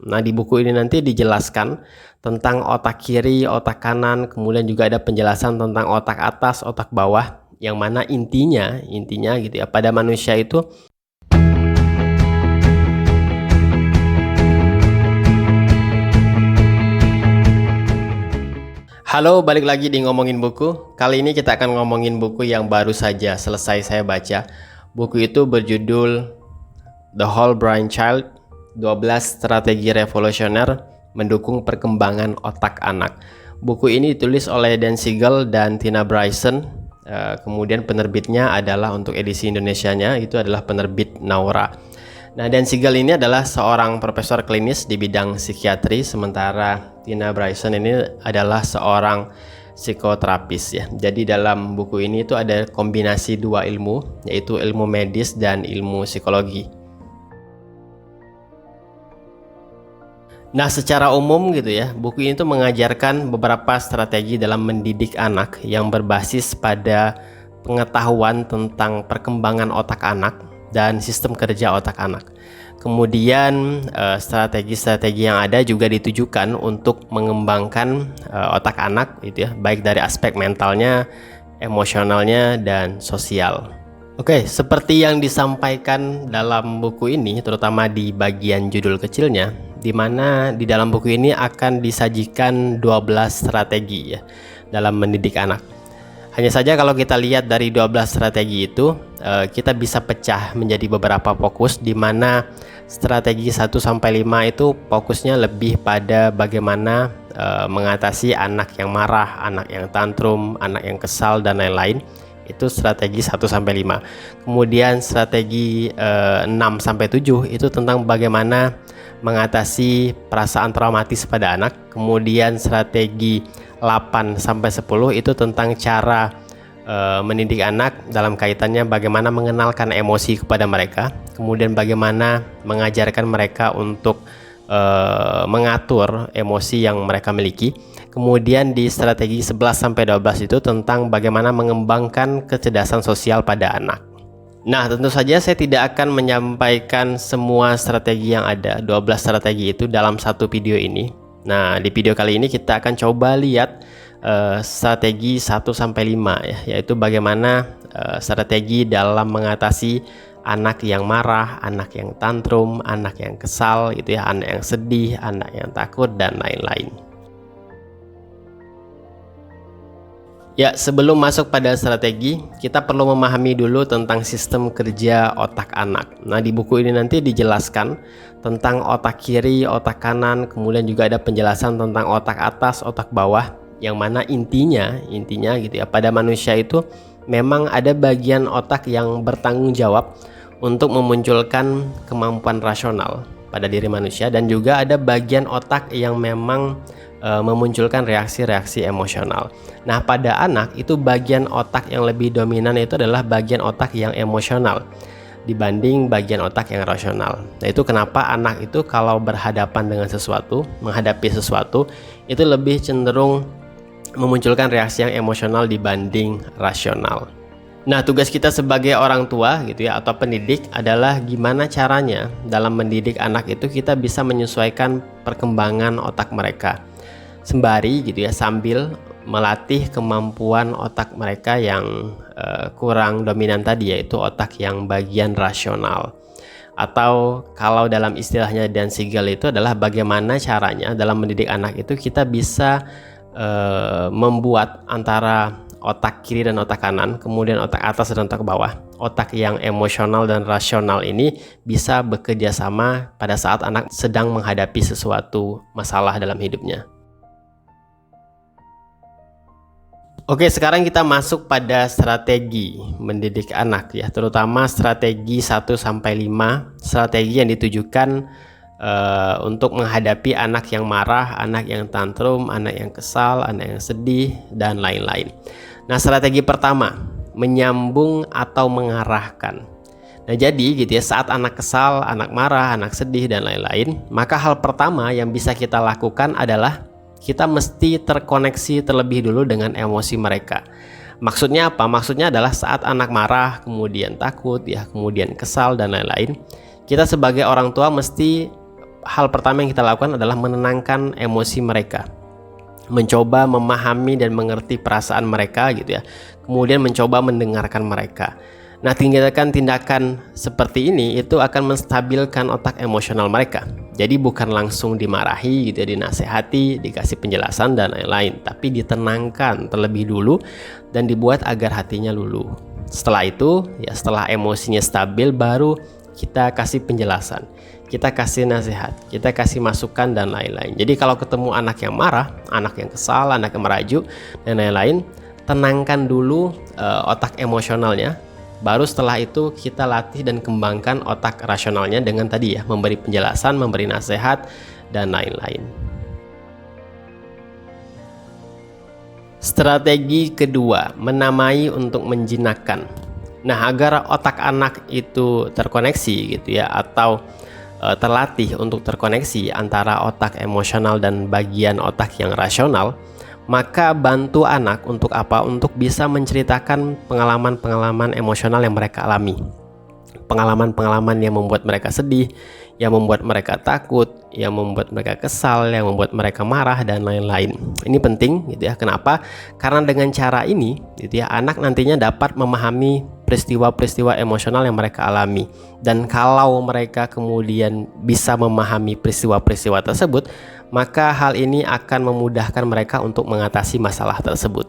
Nah, di buku ini nanti dijelaskan tentang otak kiri, otak kanan, kemudian juga ada penjelasan tentang otak atas, otak bawah, yang mana intinya gitu ya, pada manusia itu Halo, balik lagi di Ngomongin Buku. Kali ini kita akan ngomongin buku yang baru saja selesai saya baca. Buku itu berjudul The Whole Brain Child, 12 Strategi Revolusioner Mendukung Perkembangan Otak Anak. Buku ini ditulis oleh Dan Siegel dan Tina Bryson. Kemudian penerbitnya adalah untuk edisi Indonesianya itu adalah penerbit Naura. Nah, Dan Siegel ini adalah seorang profesor klinis di bidang psikiatri, sementara Tina Bryson ini adalah seorang psikoterapis ya. Jadi dalam buku ini itu ada kombinasi dua ilmu, yaitu ilmu medis dan ilmu psikologi. Nah, secara umum gitu ya, buku ini tuh mengajarkan beberapa strategi dalam mendidik anak yang berbasis pada pengetahuan tentang perkembangan otak anak dan sistem kerja otak anak. Kemudian strategi-strategi yang ada juga ditujukan untuk mengembangkan otak anak gitu ya, baik dari aspek mentalnya, emosionalnya, dan sosial. Oke, seperti yang disampaikan dalam buku ini, terutama di bagian judul kecilnya, di mana di dalam buku ini akan disajikan 12 strategi ya dalam mendidik anak. Hanya saja kalau kita lihat dari 12 strategi itu, kita bisa pecah menjadi beberapa fokus, di mana strategi 1-5 itu fokusnya lebih pada bagaimana mengatasi anak yang marah, anak yang tantrum, anak yang kesal, dan lain-lain. Itu strategi 1-5. Kemudian strategi 6-7 itu tentang bagaimana mengatasi perasaan traumatis pada anak. Kemudian strategi 8-10 itu tentang cara mendidik anak dalam kaitannya bagaimana mengenalkan emosi kepada mereka, kemudian bagaimana mengajarkan mereka untuk mengatur emosi yang mereka miliki. Kemudian di strategi 11-12 itu tentang bagaimana mengembangkan kecerdasan sosial pada anak. Nah, tentu saja saya tidak akan menyampaikan semua strategi yang ada, 12 strategi itu dalam satu video ini. Nah, di video kali ini kita akan coba lihat strategi 1-5 ya, yaitu bagaimana strategi dalam mengatasi anak yang marah, anak yang tantrum, anak yang kesal gitu ya, anak yang sedih, anak yang takut, dan lain-lain. Ya, sebelum masuk pada strategi, kita perlu memahami dulu tentang sistem kerja otak anak. Nah, di buku ini nanti dijelaskan tentang otak kiri, otak kanan, kemudian juga ada penjelasan tentang otak atas, otak bawah, yang mana intinya gitu ya, pada manusia itu memang ada bagian otak yang bertanggung jawab untuk memunculkan kemampuan rasional pada diri manusia, dan juga ada bagian otak yang memang memunculkan reaksi-reaksi emosional. Nah, pada anak itu bagian otak yang lebih dominan itu adalah bagian otak yang emosional dibanding bagian otak yang rasional. Nah, itu kenapa anak itu kalau berhadapan dengan sesuatu, menghadapi sesuatu, itu lebih cenderung memunculkan reaksi yang emosional dibanding rasional. Nah, tugas kita sebagai orang tua gitu ya, atau pendidik adalah gimana caranya dalam mendidik anak itu kita bisa menyesuaikan perkembangan otak mereka, sembari gitu ya, sambil melatih kemampuan otak mereka yang kurang dominan tadi, yaitu otak yang bagian rasional. Atau kalau dalam istilahnya Dan Siegel itu adalah bagaimana caranya dalam mendidik anak itu kita bisa membuat antara otak kiri dan otak kanan, kemudian otak atas dan otak bawah, otak yang emosional dan rasional ini bisa bekerja sama pada saat anak sedang menghadapi sesuatu masalah dalam hidupnya. Oke, sekarang kita masuk pada strategi mendidik anak ya, terutama strategi 1-5, strategi yang ditujukan untuk menghadapi anak yang marah, anak yang tantrum, anak yang kesal, anak yang sedih, dan lain-lain. Nah, strategi pertama, menyambung atau mengarahkan. Nah, jadi gitu ya, saat anak kesal, anak marah, anak sedih, dan lain-lain, maka hal pertama yang bisa kita lakukan adalah kita mesti terkoneksi terlebih dulu dengan emosi mereka. Maksudnya apa? Maksudnya adalah saat anak marah, kemudian takut ya, kemudian kesal, dan lain-lain, kita sebagai orang tua mesti hal pertama yang kita lakukan adalah menenangkan emosi mereka, mencoba memahami dan mengerti perasaan mereka gitu ya, kemudian mencoba mendengarkan mereka. Nah, tindakan seperti ini itu akan menstabilkan otak emosional mereka. Jadi bukan langsung dimarahi gitu ya, dinasehati, dikasih penjelasan dan lain-lain, tapi ditenangkan terlebih dulu dan dibuat agar hatinya luluh. Setelah itu ya, setelah emosinya stabil, baru kita kasih penjelasan, kita kasih nasihat, kita kasih masukan dan lain-lain. Jadi kalau ketemu anak yang marah, anak yang kesal, anak yang merajuk dan lain-lain, tenangkan dulu otak emosionalnya. Baru setelah itu kita latih dan kembangkan otak rasionalnya dengan tadi ya, memberi penjelasan, memberi nasihat dan lain-lain. Strategi kedua, menamai untuk menjinakkan. Nah, agar otak anak itu terkoneksi gitu ya, atau terlatih untuk terkoneksi antara otak emosional dan bagian otak yang rasional, maka bantu anak untuk apa? Untuk bisa menceritakan pengalaman-pengalaman emosional yang mereka alami. Pengalaman-pengalaman yang membuat mereka sedih, yang membuat mereka takut, yang membuat mereka kesal, yang membuat mereka marah dan lain-lain. Ini penting gitu ya. Kenapa? Karena dengan cara ini gitu ya, anak nantinya dapat memahami peristiwa-peristiwa emosional yang mereka alami. Dan kalau mereka kemudian bisa memahami peristiwa-peristiwa tersebut, maka hal ini akan memudahkan mereka untuk mengatasi masalah tersebut.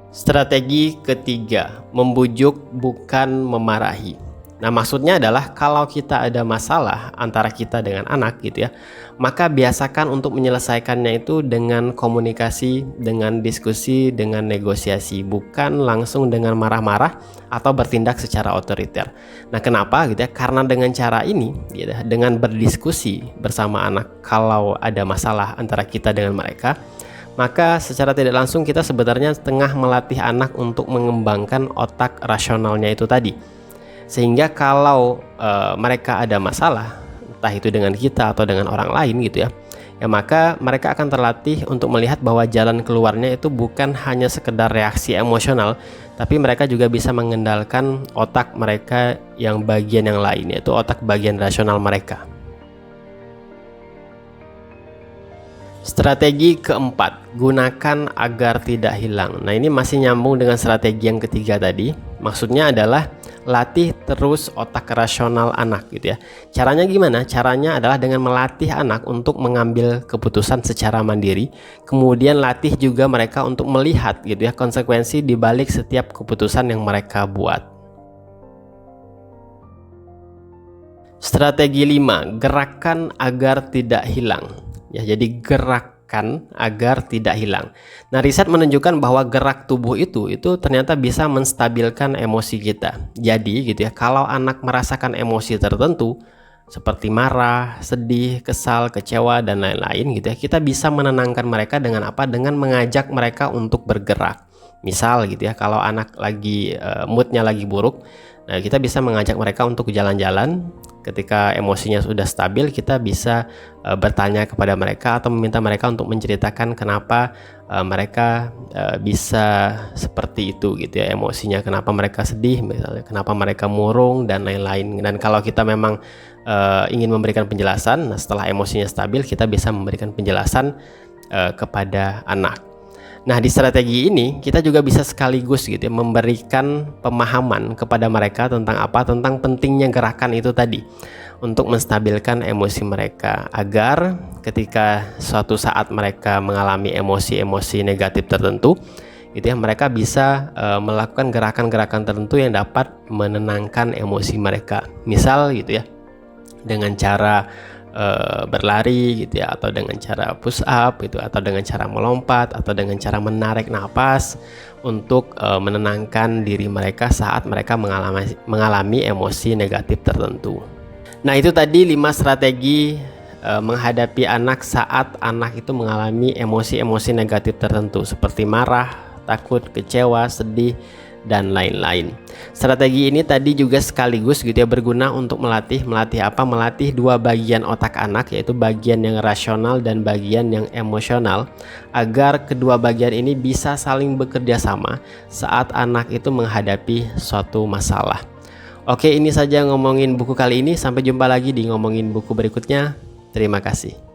Strategi ketiga, membujuk bukan memarahi. Nah, maksudnya adalah kalau kita ada masalah antara kita dengan anak gitu ya, maka biasakan untuk menyelesaikannya itu dengan komunikasi, dengan diskusi, dengan negosiasi, bukan langsung dengan marah-marah atau bertindak secara otoriter. Nah, kenapa gitu ya? Karena dengan cara ini gitu, dengan berdiskusi bersama anak kalau ada masalah antara kita dengan mereka, maka secara tidak langsung kita sebenarnya tengah melatih anak untuk mengembangkan otak rasionalnya itu tadi. Sehingga kalau mereka ada masalah, entah itu dengan kita atau dengan orang lain gitu ya, maka mereka akan terlatih untuk melihat bahwa jalan keluarnya itu bukan hanya sekedar reaksi emosional, tapi mereka juga bisa mengendalikan otak mereka yang bagian yang lain, yaitu otak bagian rasional mereka. Strategi keempat, gunakan agar tidak hilang. Nah, ini masih nyambung dengan strategi yang ketiga tadi. Maksudnya adalah latih terus otak rasional anak gitu ya. Caranya gimana? Caranya adalah dengan melatih anak untuk mengambil keputusan secara mandiri. Kemudian latih juga mereka untuk melihat gitu ya, konsekuensi di balik setiap keputusan yang mereka buat. Strategi 5, gerakan agar tidak hilang. Ya, jadi gerakan agar tidak hilang. Nah, riset menunjukkan bahwa gerak tubuh itu ternyata bisa menstabilkan emosi kita. Jadi gitu ya, kalau anak merasakan emosi tertentu seperti marah, sedih, kesal, kecewa dan lain-lain gitu ya, kita bisa menenangkan mereka dengan apa? Dengan mengajak mereka untuk bergerak. Misal gitu ya, kalau anak lagi moodnya lagi buruk, nah kita bisa mengajak mereka untuk jalan-jalan. Ketika emosinya sudah stabil, kita bisa bertanya kepada mereka atau meminta mereka untuk menceritakan kenapa mereka bisa seperti itu gitu ya, emosinya, kenapa mereka sedih misalnya, kenapa mereka murung dan lain-lain. Dan kalau kita memang ingin memberikan penjelasan, nah setelah emosinya stabil kita bisa memberikan penjelasan kepada anak. Nah, di strategi ini kita juga bisa sekaligus gitu ya, memberikan pemahaman kepada mereka tentang apa? Tentang pentingnya gerakan itu tadi untuk menstabilkan emosi mereka, agar ketika suatu saat mereka mengalami emosi-emosi negatif tertentu gitu ya, mereka bisa melakukan gerakan-gerakan tertentu yang dapat menenangkan emosi mereka. Misal gitu ya, dengan cara berlari gitu ya, atau dengan cara push up gitu, atau dengan cara melompat, atau dengan cara menarik napas untuk menenangkan diri mereka saat mereka mengalami emosi negatif tertentu. Nah, itu tadi 5 strategi menghadapi anak saat anak itu mengalami emosi-emosi negatif tertentu seperti marah, takut, kecewa, sedih dan lain-lain. Strategi ini tadi juga sekaligus gitu ya, berguna untuk melatih apa? Melatih dua bagian otak anak, yaitu bagian yang rasional dan bagian yang emosional, agar kedua bagian ini bisa saling bekerja sama saat anak itu menghadapi suatu masalah. Oke, ini saja ngomongin buku kali ini. Sampai jumpa lagi di ngomongin buku berikutnya. Terima kasih.